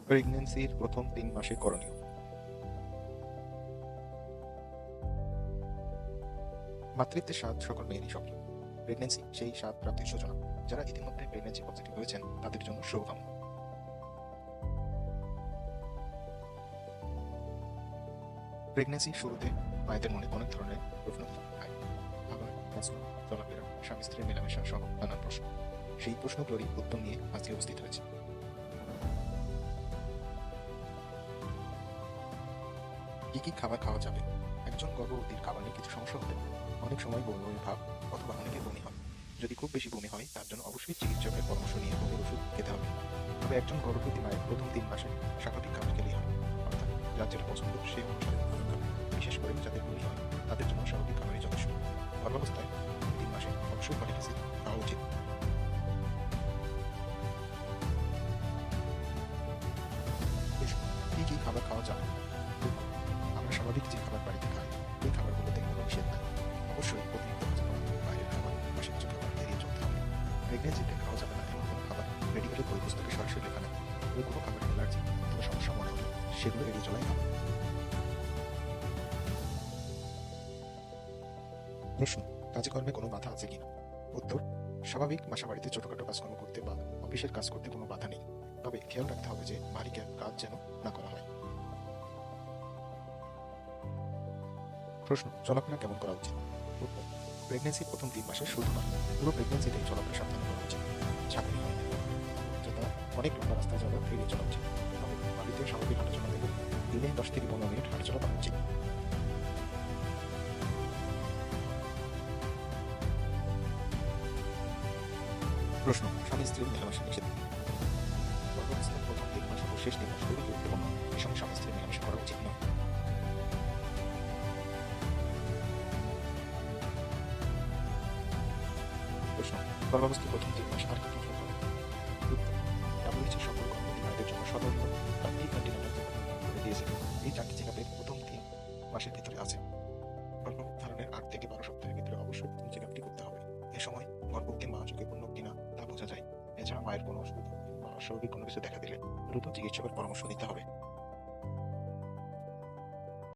প্রেগন্যান্সির প্রথম ৩ মাসে করণীয়। মাতৃত্বের স্বাদ সকল মেয়েরই স্বপ্ন। প্রেগন্যান্সি সেই স্বাদ প্রাপ্তির সূচনা। যারা ইতিমধ্যে প্রেগন্যান্সি পজিটিভ হয়েছেন তাদের জন্য শুভকামনা। প্রেগন্যান্সির শুরুতে মায়েদের মনে অনেক ধরনের প্রশ্ন থাকে। খাবার, খাওয়া, চলাফেরা, স্বামী স্ত্রীর মেলামেশা সহ নানান প্রশ্ন। সেই প্রশ্নগুলোরই উত্তর নিয়ে আজকে উপস্থিত হয়েছে। কি কি খাবার খাওয়া যাবে? একজন গর্ভবতীর খাবার নিয়ে কিছু সমস্যা হতে পারে। অনেক সময় বমি বমি ভাব অথবা অনেকের বমি হয়। যদি খুব বেশি বমি হয় তার জন্য অবশ্যই চিকিৎসকের পরামর্শ নিয়ে বমির ওষুধ খেতে হবে। তবে একজন গর্ভবতী মায়ের প্রথম ৩ মাসে স্বাভাবিক খাবার খেলেই হয়। অর্থাৎ যার যেটা পছন্দ সেই অনুসারে খাবার খাবে। বিশেষ করে যাদের বমি হয় তাদের জন্য স্বাভাবিক খাবারই যথেষ্ট। গর্ভাবস্থায় প্রথম ৩ মাসে অবশ্যই ফলিক অ্যাসিড খাওয়া উচিত। কি কি খাবার খাওয়া যাবে? আমরা স্বাভাবিক যে খাবার বাড়িতে খাই এই খাবারগুলোতে কোনো নিষেধ নাই। অবশ্যই অতিরিক্ত ভাজা পোড়া, বাইরের খাবার, বাসি কিছু খাবার এড়িয়ে চলতে হবে। প্রেগনেন্সিতে খাওয়া যাবে না এমন কোনো খাবার মেডিকেলের বই পুস্তকে সরাসরি লেখা নেই। তবে কোনো খাবার অ্যালার্জি অথবা সমস্যা মনে হলে সেগুলো এড়িয়ে চলাই ভালো। প্রশ্ন: কাজকর্মে কোনো বাধা আছে কিনা? উত্তর: স্বাভাবিক বাসা বাড়িতে ছোটখাটো কাজকর্ম করতে বা অফিসের কাজ করতে কোনো বাধা নেই। তবে খেয়াল রাখতে হবে যে মালিকের কাজ যেন না করা হয়। প্রশ্ন: চলাফেরা কেমন করা উচিত? উত্তর: প্রেগন্যান্সির প্রথম ৩ মাসে শুধু নয়, পুরো প্রেগন্যান্সিতেই চলাফেরা সাবধানে করা উচিত। ঝাঁকুনি হয় যথা অনেক লম্বা রাস্তায় যাওয়া এড়িয়ে চলা উচিত। তবে বাড়িতে স্বাভাবিক হাঁটাচলা থেকে দিনে ১০ থেকে ১৫ মিনিট হাঁটাচলা করা উচিত। প্রশ্ন: স্বামী স্ত্রীর মেলামেশা নিষেধ। গর্ভাবস্থার প্রথম ৩ মাস ও শেষ ৩ মাস খুবই গুরুত্বপূর্ণ। এই সময় স্বামী স্ত্রীর মেলামেশা করা উচিত নয়। প্রশ্ন: গর্ভাবস্থার প্রথম ৩ মাস আর কি কি খেতে হবে? উত্তর: WHO সকল গর্ভবতী মায়েদের জন্য সতর্ক প্রাপ্তি অ্যান্টিনাটাল চেকআপ করে দিয়েছে। এই ৪টি চেকআপের প্রথম ৩ মাসের ভিতরে আছে। গর্ভধারণের ৮ থেকে ১২ সপ্তাহের ভিতরে অবশ্যই প্রথম চেকআপটি করতে হবে। এ সময় গর্ভবতী মা ঝুঁকিপূর্ণ কিনা তা বোঝা যায়। এছাড়া মায়ের কোনো অসুবিধা বা অস্বাভাবিক কোনো কিছু দেখা দিলে দ্রুত চিকিৎসকের পরামর্শ নিতে হবে।